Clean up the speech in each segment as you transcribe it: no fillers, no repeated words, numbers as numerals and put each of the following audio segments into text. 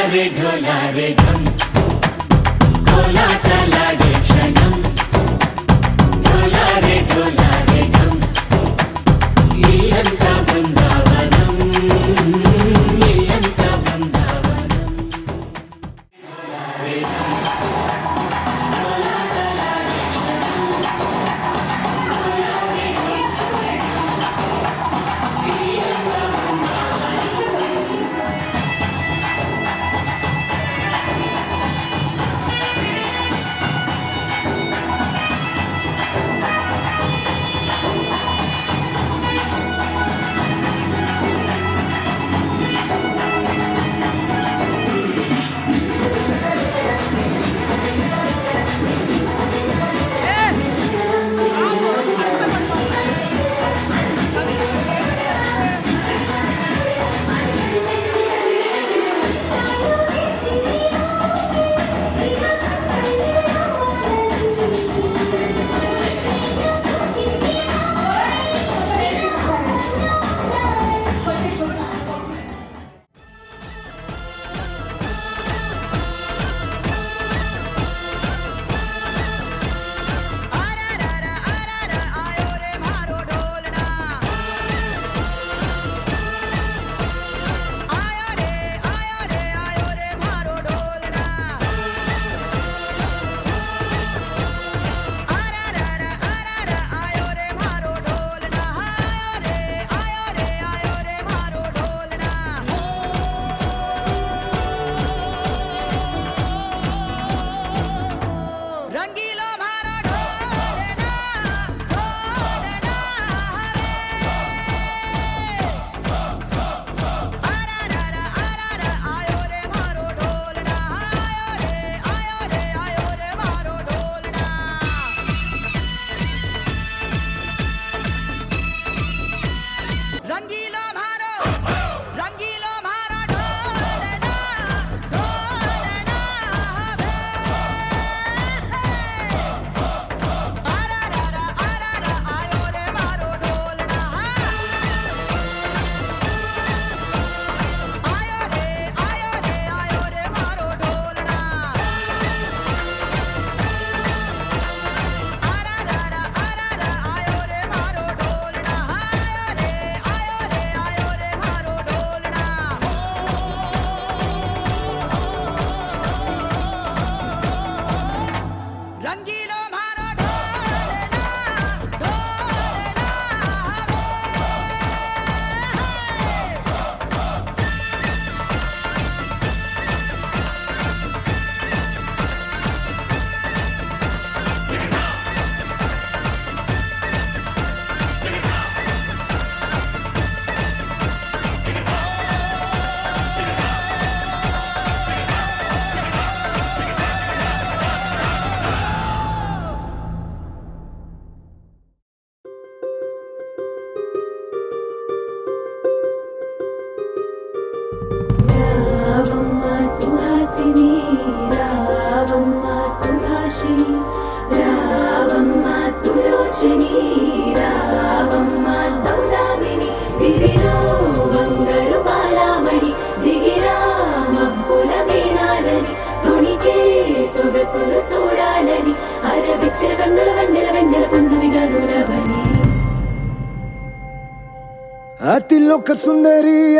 ढोलारे ढम कोलाटलाडे क्षणम ढोलारे ढम इल्लंता बृंदावनम इल्लंता बृंदावनम ढोलारे ढम कोलाटलाडे क्षणम ढोलारे इल्लंता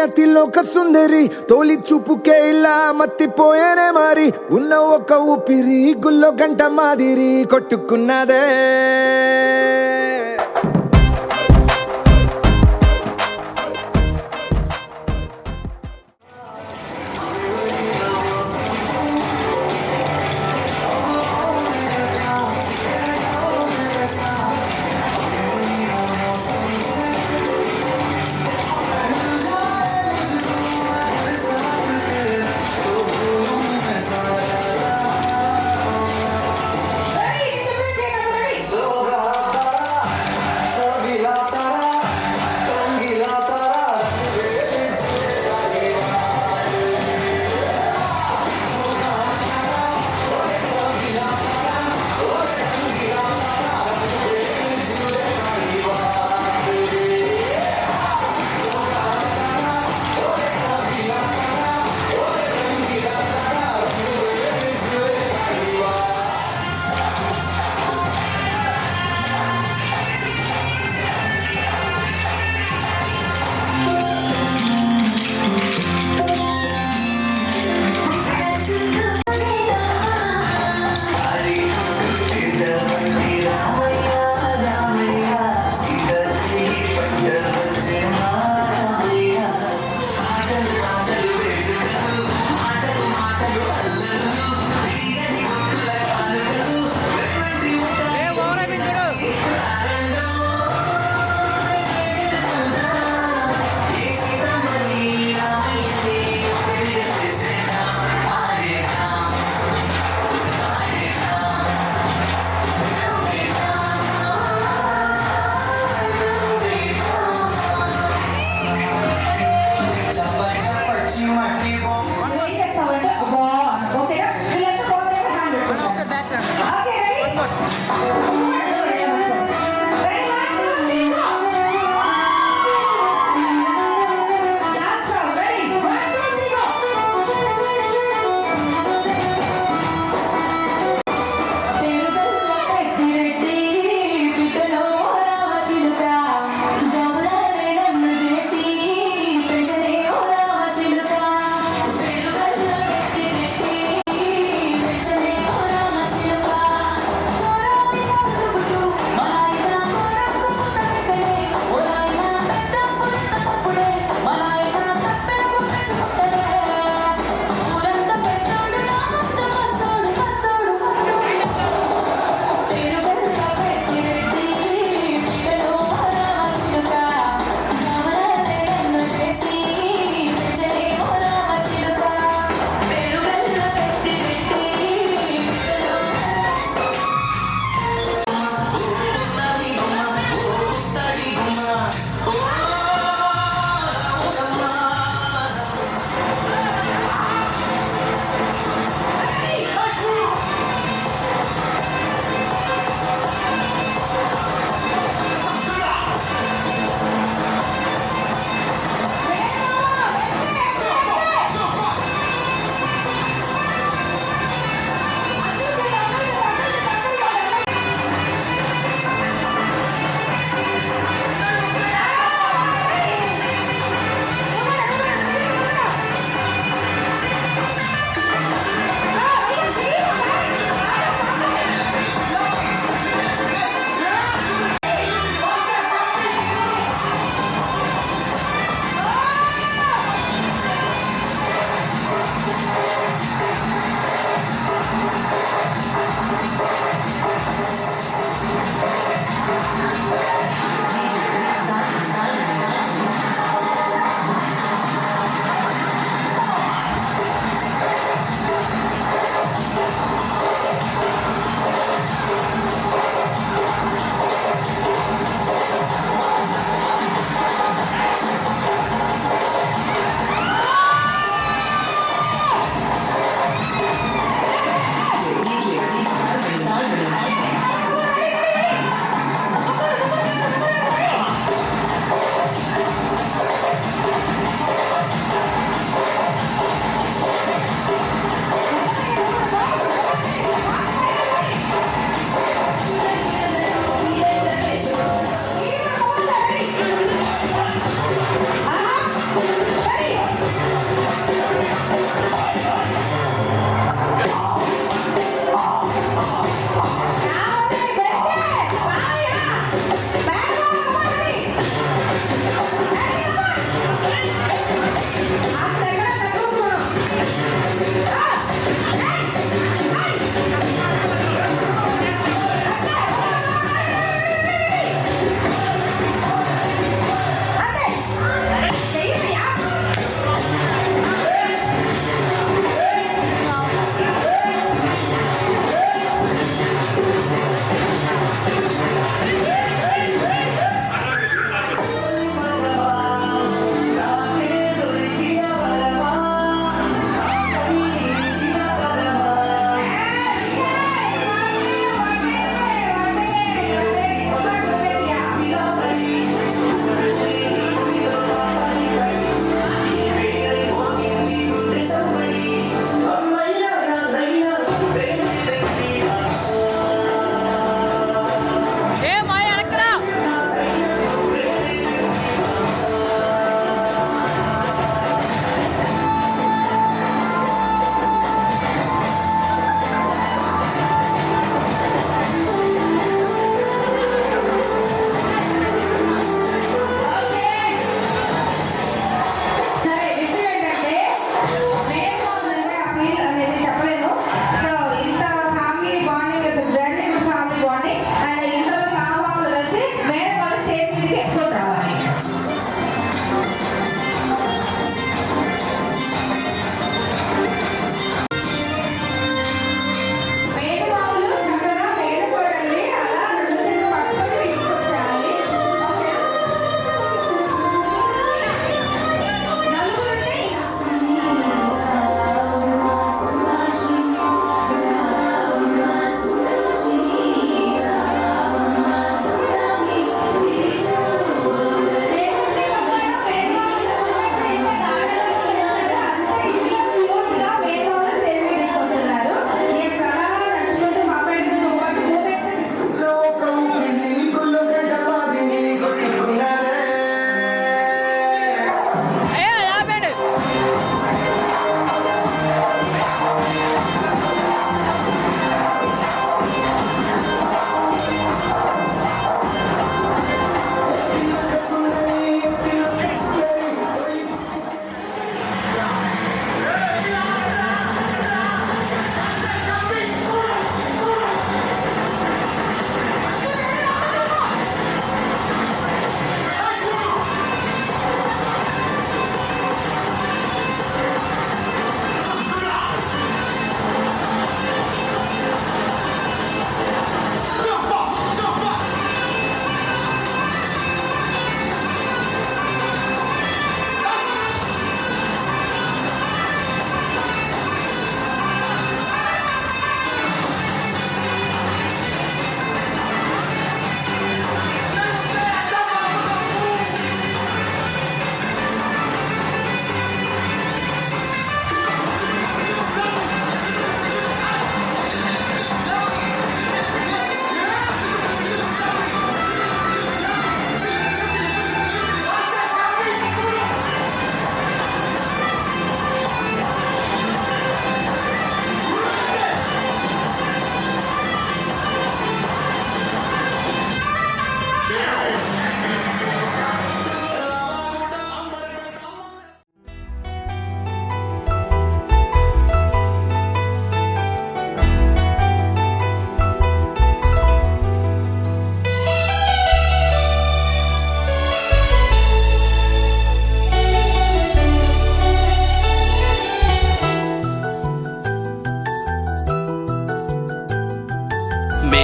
అతిలోక సుందరి తోలి చూపుకే ఇలా మత్తిపోయేనే మారి ఉన్న ఒక ఊపిరి గుల్లో గంట మాదిరి కొట్టుకున్నదే ఏం చేస్తావంటే అబ్బా ఓకేనా వీళ్ళంతా పోతే హ్యాండ్ పెట్టుకుంటాను ఓకే చేసి పెంచలే ఓ రామ చిలుక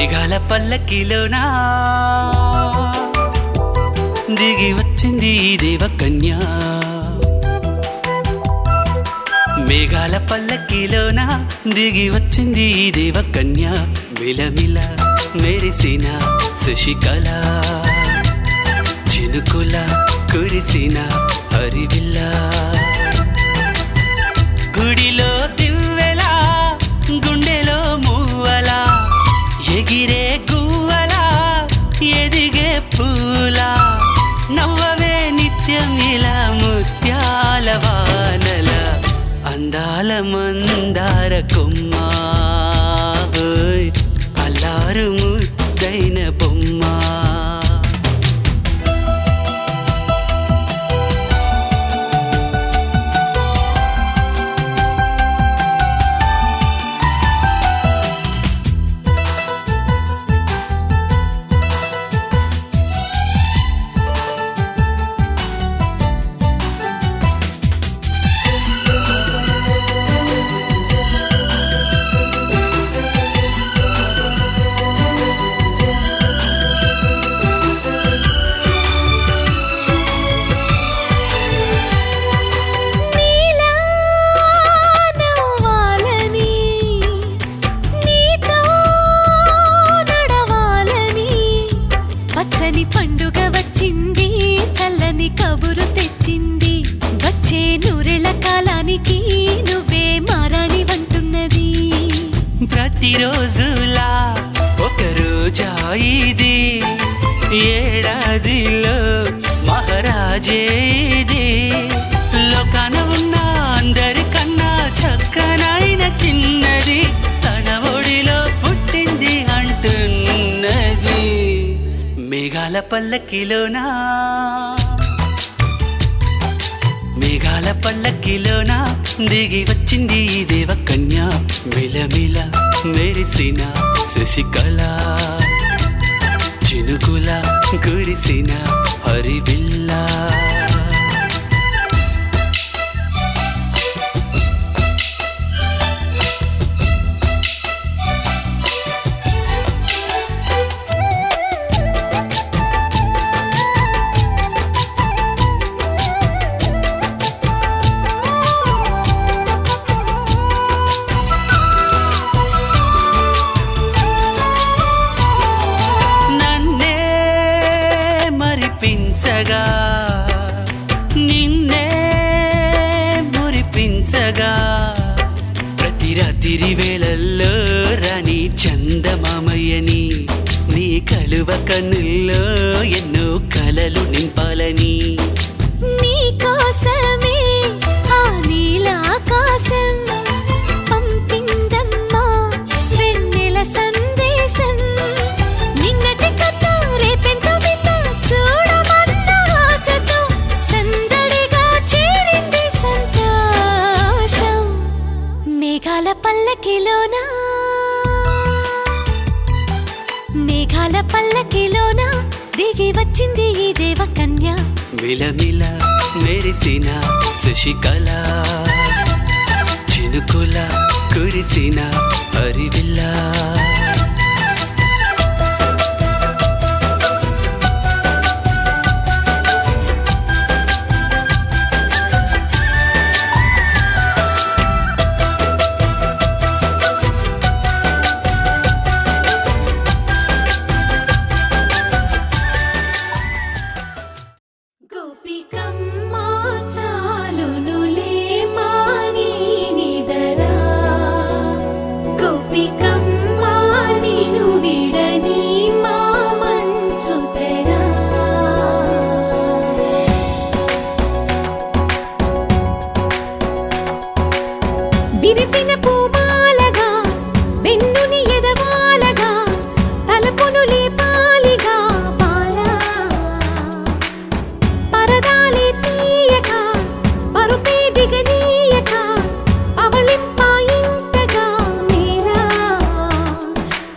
మేఘాల పల్లకిలోనా దిగి వచ్చింది ఈ దేవకన్య మేఘాల పల్లకిలోన దిగి వచ్చింది ఈ దేవకన్య మిలమిల మెరిసిన శశికళ చినుకుల కురిసిన హరివిల్ల గుడిలో దివ్వెలా గుండెలో మూవలా ఎగిరే గువ్వలా ఎదిగే పూలా నవ్వవే నిత్యం ఇలా ముత్యాల వానల అందాల మందార కొమ్మ ఓయ్ అల్లారు ముద్దైన బొమ్మ పండుగ వచ్చింది చల్లని కబురు తెచ్చింది వచ్చే నూరెళ్ళ కాలానికి నువ్వే మారాణి వంటున్నది ప్రతిరోజులా ఒక రోజా ఇది ఏడాదిలో మహారాజే ఇది లోకాన ఉన్న అందరికన్నా చక్కనైన చిన్నది తన ఒడిలో పుట్టింది అంటున్నది మేఘాల పల్లకిలోనా మేఘాల పల్లకిలోనా దిగి వచ్చింది ఈ దేవకన్య మిలమిల మెరిసిన శశికళ చినుకుల కురిసిన హరివిల్లా మరిపించగా నిన్నే మురిపించగా ప్రతి రాత్రి వేళల్లో రాణి చందమామయ్యని నీ కలువ కన్నుల్లో ఎన్నో కలలు నింపాలని నీ కోసమే ఆ నీలాకాశం పంపిందమ్మా వెన్నెల సందేశం నిన్నటి కథ రేపెంత వింత చూడమన్న ఆశతో సందడిగా చేరింది సంతోషం మేఘాల పల్లకిలోనా మేఘాల పల్లకిలోనా దిగి వచ్చింది ఈ దేవకన్య మిలమిల మెరిసిన శశికళ చినుకుల కురిసిన హరివిల్లా గోపికమ్మా చాలునులే మాని నిదరా గోపికమ్మా నిను విడని మా మంచు తెరా విరిసిన పూమాలగా వెన్నుని ఎదవాలగా తలపును లేపాలిగా బాలా పరదాలే తీయక పరుపే దిగనీయక అవలింపాయింతగా మీరా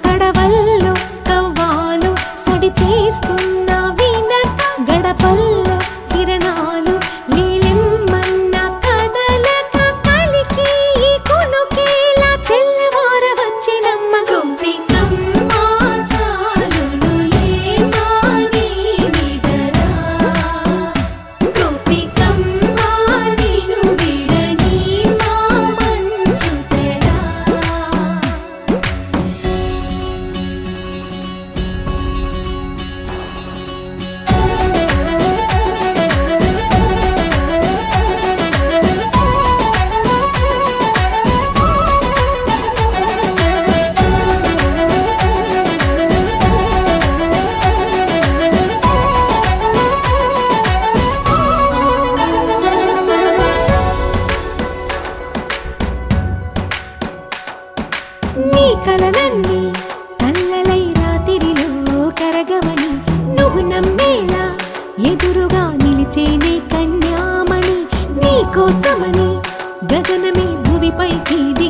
కడవల్లో కవ్వాలు సడి తీస్తున్న వినక గడపల్లో కిరణాలు లీలెమ్మన్న కదలక కలికి ఈ కొనుకేల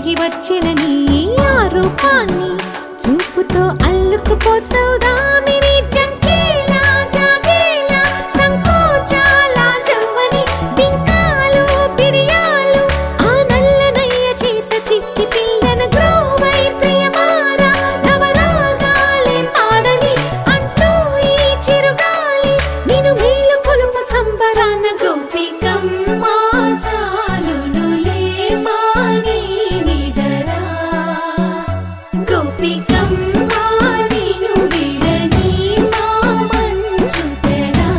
దిగి వచ్చినని ఆ రూపాన్ని చూపుతో అల్లుకుపోసౌదామిని జంకేలా జాగేలా సంకోచాల జవ్వని బింకాలు బిరియాలు ఆ నల్లనయ్య చేత చిక్కి పిల్లన గ్రోవై ప్రియమారా నవరాగాలే పాడని అంటూ ఈ చిరుగాలి నిన్ను మేలు కొలుపు సంబరాన గోపికమ్మ చాలునులే మాని నిదరా గోపికమ్మ నిన్ను విడని మా మంచు తెరా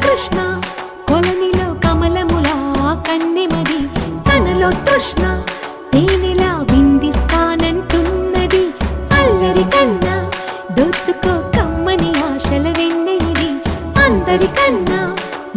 కృష్ణ కొలనిలో కమలములా కన్నెమది తనలో తృష్ణ తేనెలా విందిస్తానంటున్నది అల్లరి కన్నా దోచుకో కమ్మని ఆశల వెన్నెయిది అందరికన్నా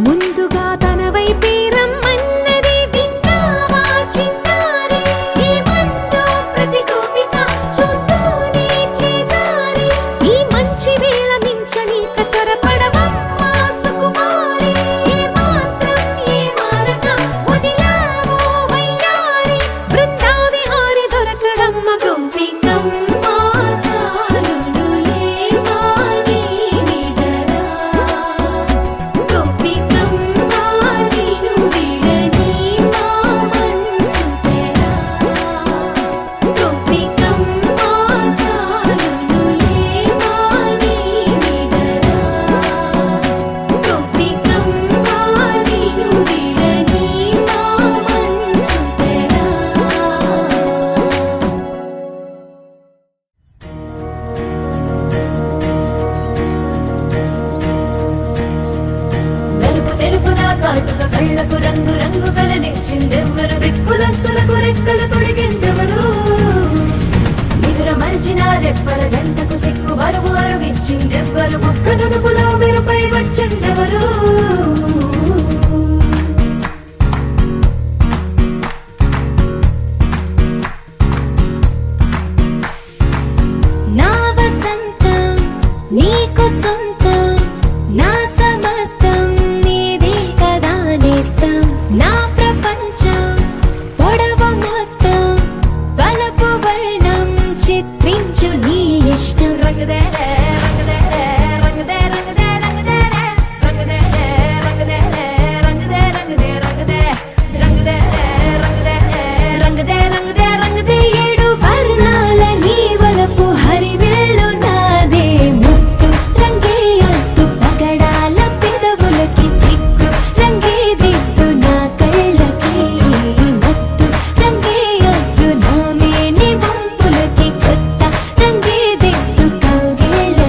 ముందుగా తన వైపే రమ్మన్నది విన్నావా చిన్నారి ఏమందో ప్రతి గోపిక చూస్తూనే చేజారి ఈ మంచి వేళ మించని కతరపడవమ్మ సుకుమారి ఏ మాత్రం ఏ మారక వదిలావో వయ్యారి బృందావిహారి దొరకడమ్మ గోపికమ్మ చాలునులే మాని నిదరా గోపికమ్మ నిన్ను విడని మా మంచు తెరా గోపికమ్మ చాలునులే మాని నిదరా గోపికమ్మ నిన్ను విడని మా మంచు తెరా నలుపు తెలుపున కాటుక కళ్ళకు రంగు రంగు కలనిచ్చిందెవ్వరు దిక్కులచ్చులకు రెక్కలు తొడిగిందెవరు నిదుర మరిచిన రెప్పల జంటకు సిగ్గు బరువు అరువిచ్చిందెవ్వరు ముక్క నునుపులో మెరుపై వచ్చిందెవరు నా వసంతం నీకు సొంతం నా సమస్తం నీదే కదా నేస్తం నా ప్రపంచం పొడవ మొత్తం వలపు వర్ణం చిత్రించు నీ ఇష్టం రంగదేరే రంగదేరే రంగదే రంగదే రంగదేరే రంగదేరే రంగదేరే రంగదే రంగదే రంగదే రంగదేరే రంగదే రంగదే రంగదే రంగదే ఏడు వర్ణాల నీ వలపు హరివేలు నాదే ముత్తు రంగే అద్దు పగడాల పెదవులకి సిగ్గు రంగే దిద్దు నా కళ్ళకి మత్తు రంగే అద్దు నా మేని వంపులకి కొత్త రంగే దిద్దు కౌగిళ్ళకి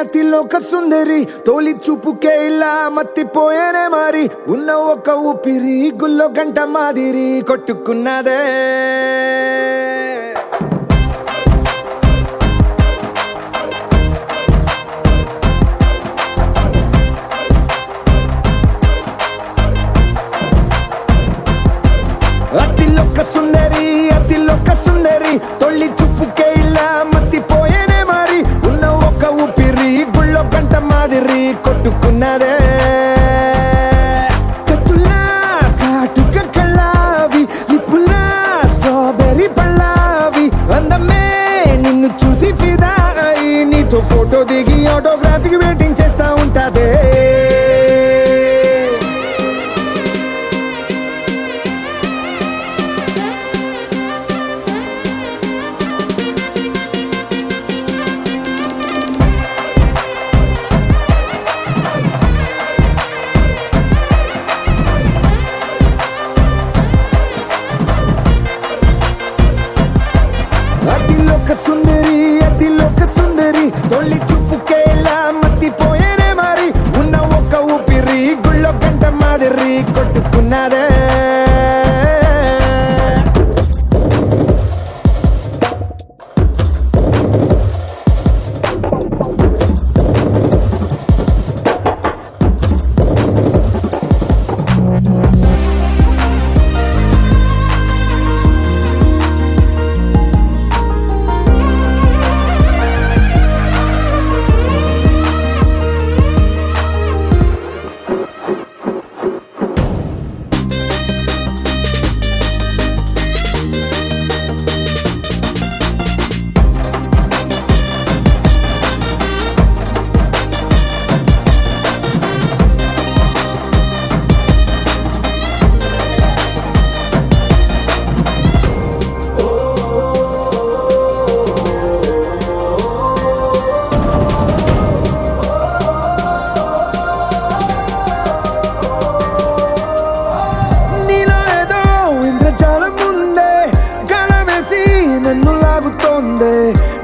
అతిలోక సుందరి తోలి చూపుకే ఇలా మత్తిపోయేనే మారి ఉన్న ఒక ఊపిరి గుల్లో గంట మాదిరి కొట్టుకున్నదే అతిలోక సుందరి తొలి చూపుకే ఇలా మత్తిపోయేనే మారి ఉన్న ఒక ఊపిరి గుళ్ళో గంట మాదిరి కొట్టుకున్నదే కత్తులా కాటుక కళ్ళావి లిప్పులా స్ట్రాబెర్రీ పళ్ళావి అందమే నిన్ను చూసి ఫిదా అయి నీతో ఫోటో దిగి ఆటోగ్రాఫీకి వెయిటింగ్ చేస్తా ఉంటాదే అతిలోక సుందరి తొలి చూపుకే ఇలా మత్తిపోయేనే మారి ఉన్న ఒక ఊపిరి గుళ్ళో గంట మాదిరి కొట్టుకున్నదే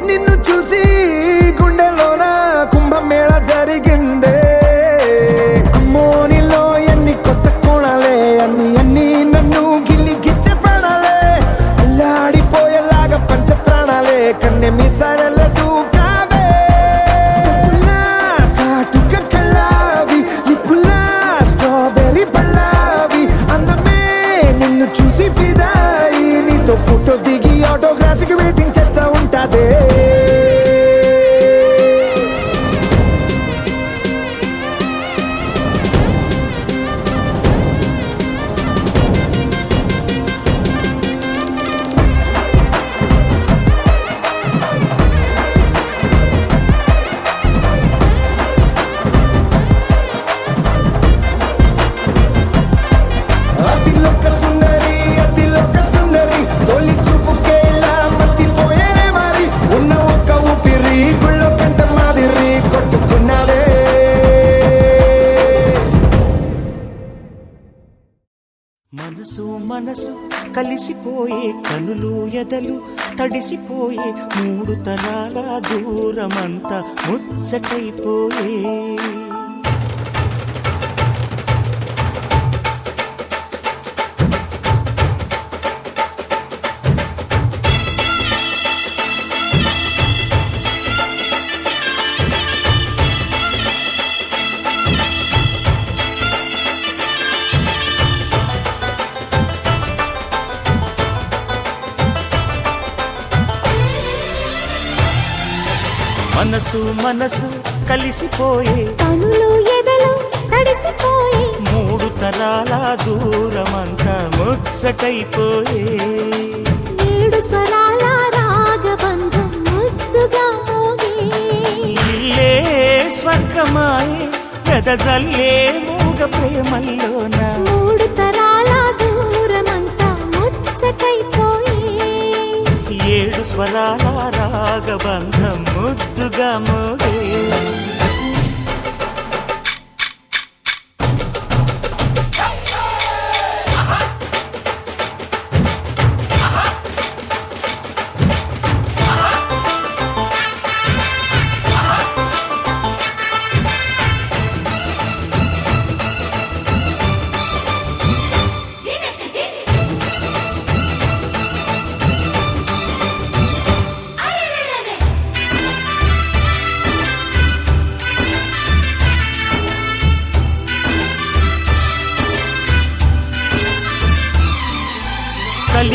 నిన్ను చూసి గుండెలోన కుంభమేళ జరిగిందే అమ్మో నీలో ఎన్ని కొత్త కోణాలే అన్ని నన్ను గిల్లి గిచ్చే ప్రాణాలే అల్లాడిపోయేలాగా పంచ ప్రాణాలే కన్నె మీసాల దూకావే కాటుక కళ్ళావి లిప్పులా స్ట్రాబెర్రీ పళ్ళావి అందమే నిన్ను చూసి ఫిదాయి నీతో ఫోటో దిగి ఆటోగ్రాఫీకి వెయిటింగ్ చేస్తా ఉంటాదే అతిలోక సుందరి తొలి చూపుకే ఇలా మత్తిపోయేనే మారి ఉన్న ఒక ఊపిరి గుళ్ళో గంట మాదిరి కొట్టుకున్నదే మనసు కలిసిపోయే కనులు ఎదలు తడిసిపోయే మూడు తరాల దూరమంతా ముచ్చటైపోయే మనసు కలిసిపోయే కనులు ఎదలు తడిసిపోయే మూడు తరాల దూరమంతా ముచ్చటైపోయే ఏడు స్వరాల రాగబంధం ముద్దుగా మోగే ఇల్లే స్వర్గమాయే వెదజల్లే మూగ ప్రేమల్లోన మూడు తరాల దూరమంతా ముచ్చటైపోయే ఏడు స్వరాల రాగబంధం ముద్దుగా మోగే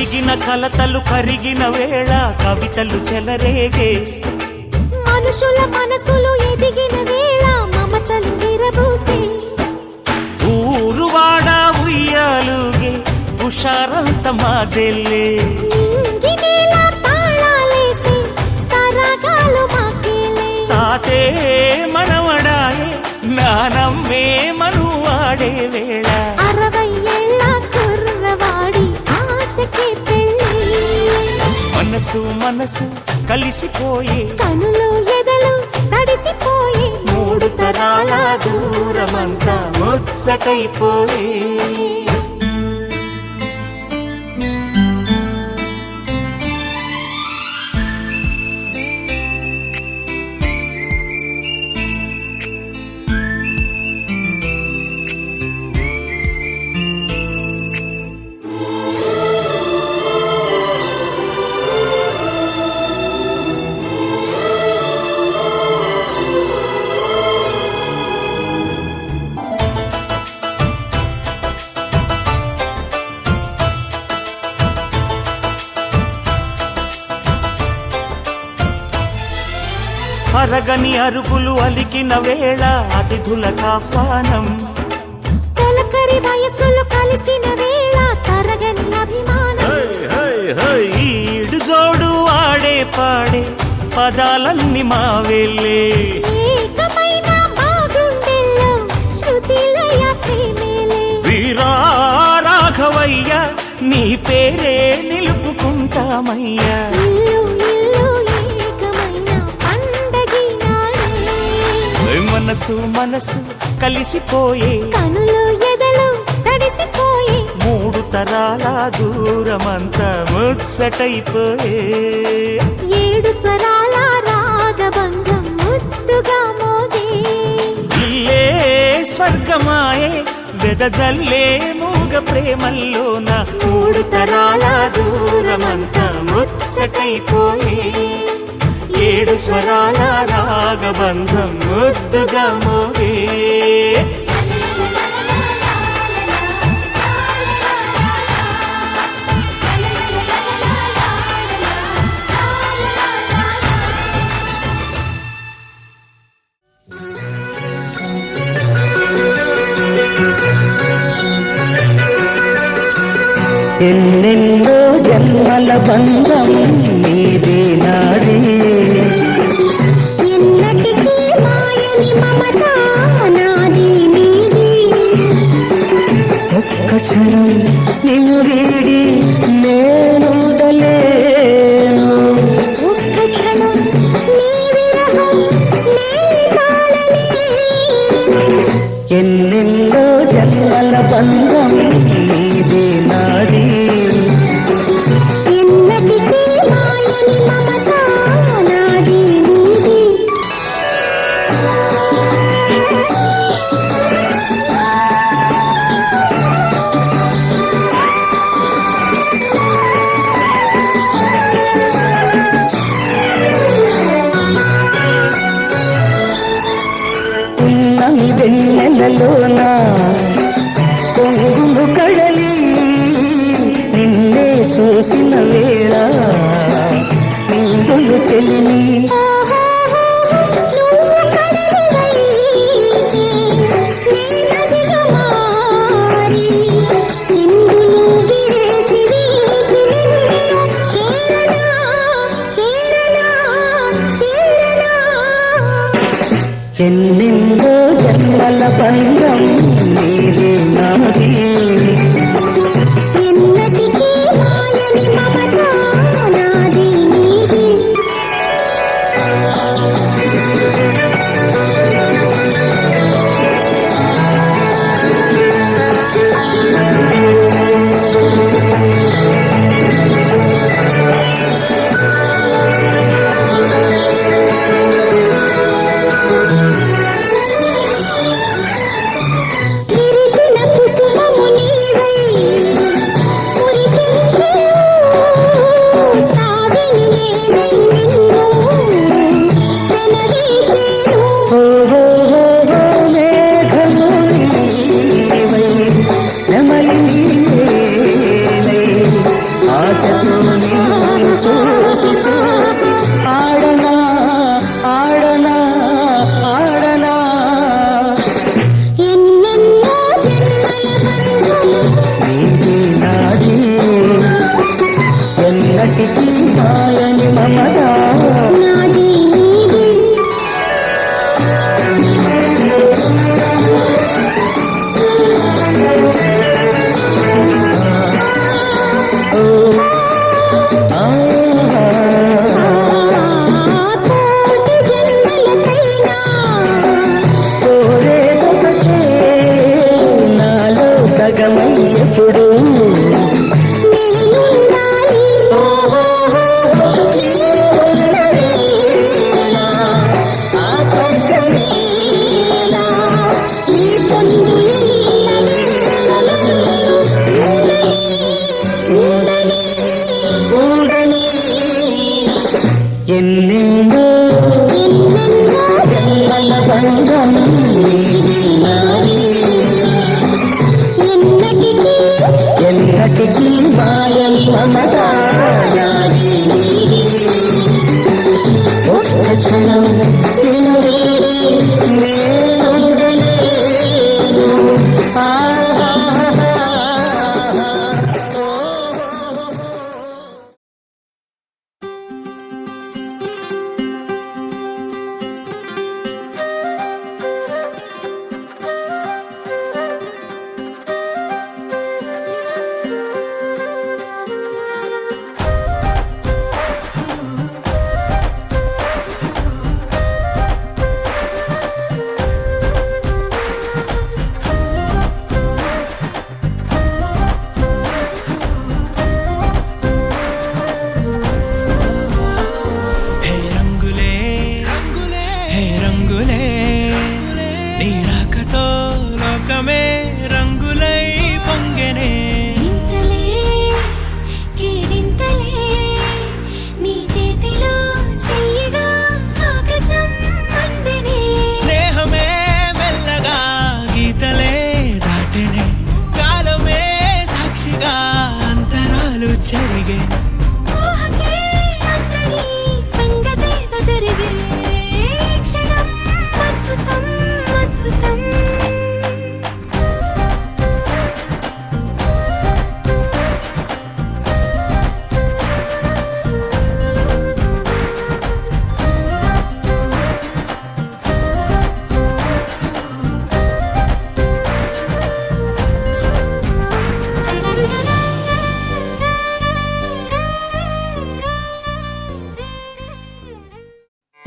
అలిగిన కలతలు కరిగిన వేళ కవితలు చెలరేగే మనుషుల మనసులు ఎదిగిన వేళ మమతలు విరబూసే ఊరువాడ ఉయ్యాలుగే హుషారంత మాదెల్లే నింగినేల తాళాలేసి సరాగాలు మాకేలే తాతే మనవడాయే నానమ్మే మనువాడే వేళ 60 ఏళ్ళ కుర్రవాడి ఆశకి పెళ్ళి మనసు మనసు కలిసిపోయే కనులు ఎదలు తడిసిపోయి మూడు తరాల దూరమంతా ముచ్చటైపోయే అరగని అరుగులు అలికిన వేళ అతిథులకు ఆహ్వానం తొలకరి వయసులు కలిసిన వేళ తరగని అభిమానం ఈడు జోడు ఆడే పాడే పదాలన్నీ మావేలే ఏకమైన మా గుండెల్లో శృతిలయ ప్రేమేలే వీరా రాఘవయ్య నీ పేరే నిలుపుకుంటామయ్యా ఇల్లు ఇల్లు ఏకమైన పండగి నాడే మనసు మనసు కలిసిపోయే కనులు ఎదలు తడిసిపోయి మూడు తరాల దూరమంతా ముచ్చటైపోయే 7 స్వరాల రాగబంధం ముద్దుగా మోగే ఇల్లే స్వర్గమాయే వెదజల్లే మూగ ప్రేమల్లోన మూడు తరాల దూరమంతా ముచ్చటైపోయే 7 స్వరాల రాగబంధం ముద్దుగా మోగే ఎన్నెన్నో జన్మల బంధం నీదే నాడే ఎన్నటికీ మాయని మమత నాది నీది ఒక్క క్షణం నిన్ను వీడి నేనుండలేను ఒక్క క్షణం నీ విరహం నీ తాళలేను ఎన్నెన్నో జన్మల బంధం నీదే నాడే ఎన్నటికీ మాయని మమత నాది నీది ఉన్నమి వెన్నెలలోన కొంగులు కడలి నిన్నే చూసిన వేళ నింగులు చెల్లి నువ్వు కడలివైతే నేనదిగా మారి చిందులు విరేసి వీసి నిన్ను చేరనా చేరనా చేరనా ఎన్నెన్నో జన్మల బంధం నీదే నాదే ఎన్నటికీ మాయని మమత నాది నీది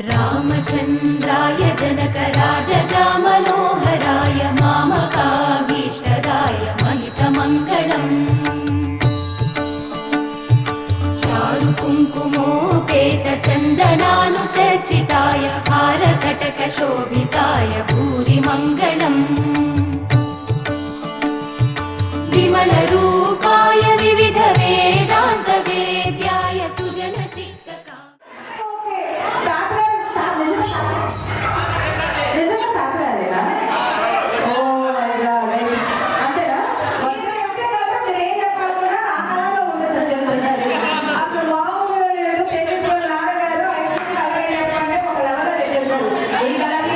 రామచంద్రాయ జనకరాజజా మనోహరాయ మామకాభీష్టదాయ మహితమంగళం చారు కుంకుమోపేత చందనానుచర్చితాయ హారకటక శోభితాయ భూరి మంగళం విమల రూపాయ వివిధ వేదాంత వేద్యాయ సుజన చిత్తకా ఓకే తాతగారు నిజంగా తాతగారేనా? ఓ మై గాడ్, అంతేనా? మీరు వచ్చేటప్పుడు మీరు ఏం చెప్పాలనుకున్నా ఆ కళలో ఉండదని చెప్తున్నారు. అసలు మామూలుగా లేదు. తేజస్వరి నాన్నగారు ఐస్ క్రీమ్ కలర్ చెప్పంటే ఒక లెవెల్లో చెప్పేశారు. ఈ కలర్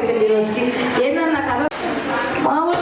అయిపోయింది ఈ రోజుకి. ఏంటన్నా కథ మామూలు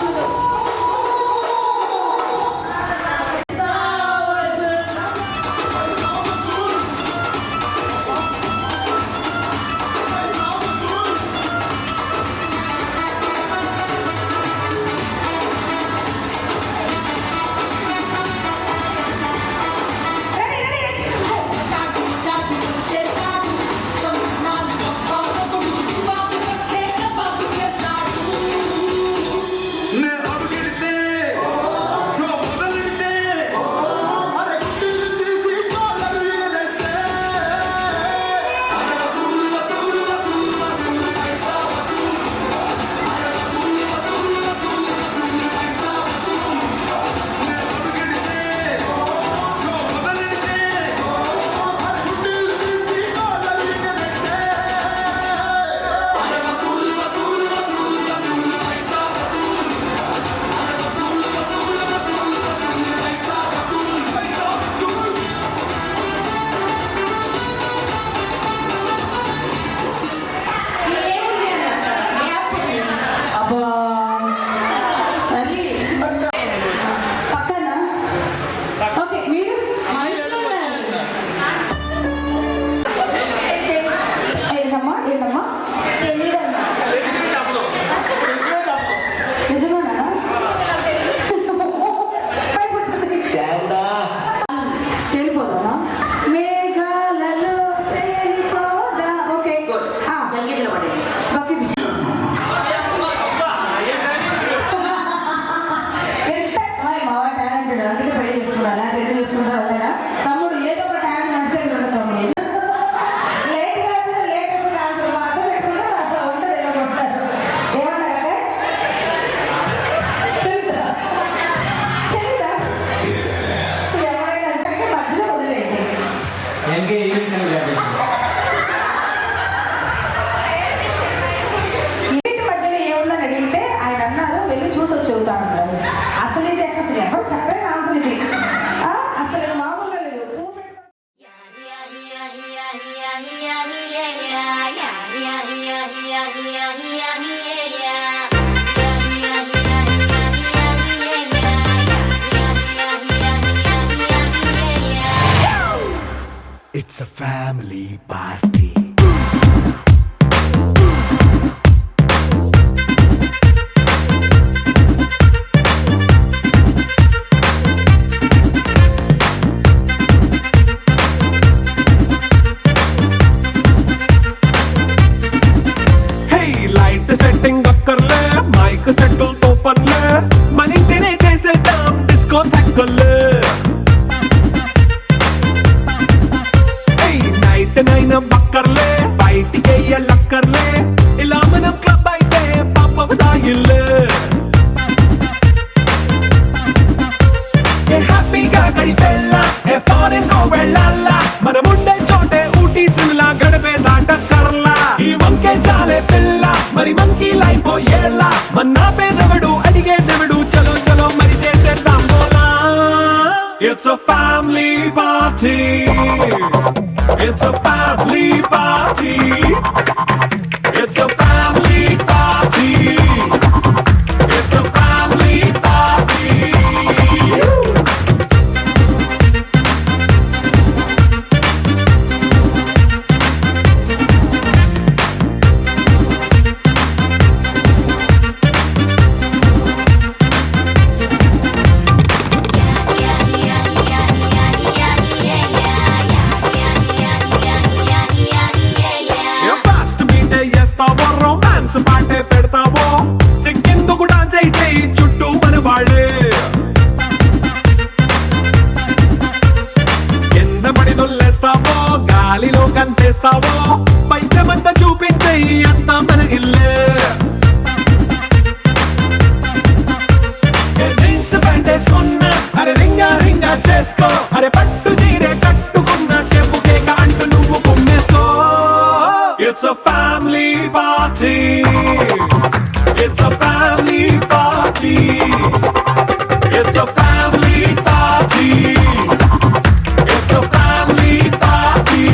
తమ్ముడు ఏదో ఒక టాలెంట్ మంచి దగ్గర ఉండదు తమ్ముడు. లేటెస్ట్ ఆన్సర్ మాత్రం పెట్టుకుంటే అట్లా ఉంటుంది ఏమంటారు ఏమంటారంటే తెలుదా ఎవరైనా అంటే మధ్యలో వదిలేయండి. ఇంటి మధ్యలో ఏముందని అడిగితే ఆయన అన్నారు వెళ్ళి చూసి వచ్చి ఉంటాను అన్నారు. అసలు ఇది అసలు ఎవరు చెప్పలేని ఆన్సర్ ఇది. అసలు మామూలుగా లేదు. It's a family party. Setting అక్కర్లే మైక్ సెట్టుల్ తో పనులే మన ఇంటినే చేసేద్దాం డిస్కో తగ్గలే నైట్ నైన్ బక్కర్లే బయటికి లక్కర్లే ఇలా మనం క్లబ్ అయితే పాపదాయిల్లే హ్యాపీగా గడిపెళ్ళా ఏ ఫారెన్ వెళ్ళాలా మనముండే చోటే ఊటీ సిమ్లా గడిపే దాటక్కర్లా ఈ వంకే చాలే పిల్ల మరి మంకీ లైఫ్ ఏళ్ళ మన్నా పేదవడు అడిగే దేవుడు చలో చలో మరి చేసేద్దాం బోలా. It's a family party. It's a family party. It's a family party. It's a family party. Romance పాటే పెడతావో సిక్కిందుకు డాన్స్ అయితే చుట్టూ మన వాళ్ళే కింద పడి దొల్లేస్తావో గాలిలో కంటేస్తావో పైకమంతా చూపించే అంతా మన ఇల్లే జీన్స్ ప్యాంట్ వేసుకున్నా అరే రింగా రింగా చేసుకో అరే పట్టు చీరే కట్టుకున్నా చెవు కేక అంటూ నువ్వు కుమ్మేసుకో. It's a family party. It's a family party. It's a family party. It's a family party.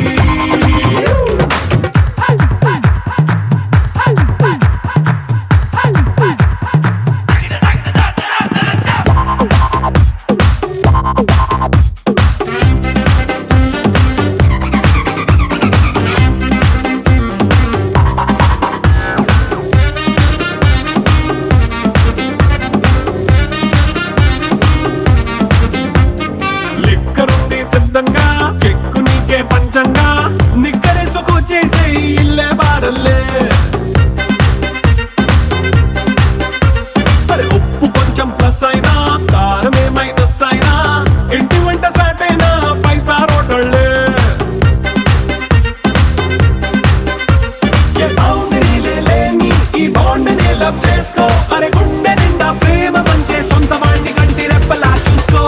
ఆడల్లే మరి ఉప్పు కొంచెం ప్లస్ అయినా కారమే మైనస్ అయినా ఇంటి వంట సాటైనా 5 స్టార్ హోటళ్ళే ఏ బౌండరీలే లేని ఈ బాండ్ ని లవ్ చేసుకో అరే గుండె నిండా ప్రేమ పంచే సొంత వాణ్ణి కంటి రెప్పలా చూసుకో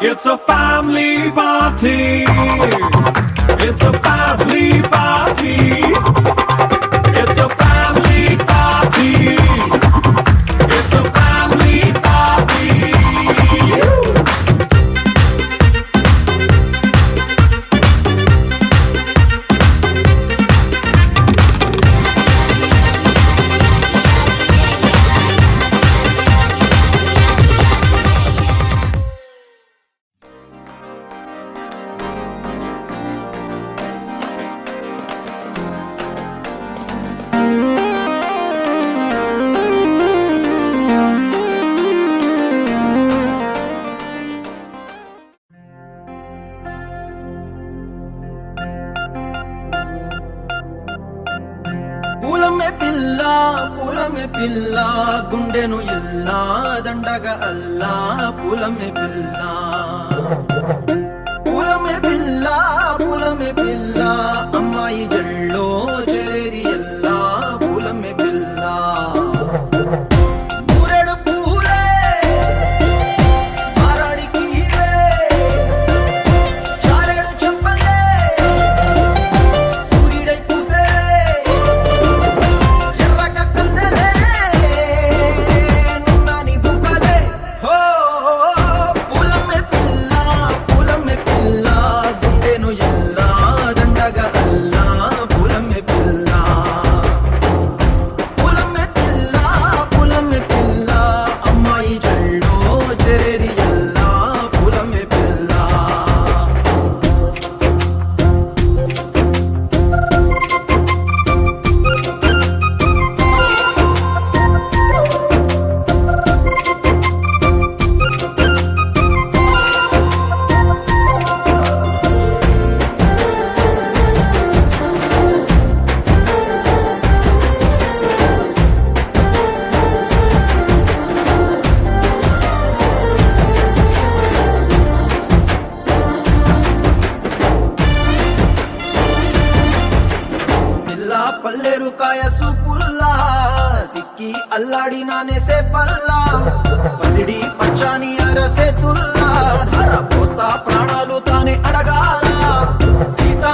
It's a family party It's a family party It's a family party It's a family party పూలమే పిల్ల గుండెను ఎల్లా దండగా అల్లా పూలమే పిల్ల పూలమే పిల్ల అమ్మాయి జల్లో చేరేది ఎల్లా పూలమే పిల్ల పూరెడు పూలే మారాడికి చారెడు చెప్పలే సూర్యుడై పూసే పల్లెరుకాయ సూపుల్లా సిక్కి అల్లాడి నానేసే పల్లా పసిడి పచ్చాని అరసే తుల్లా ధర పోస్తా ప్రాణాలు తానే అడగాల సీతా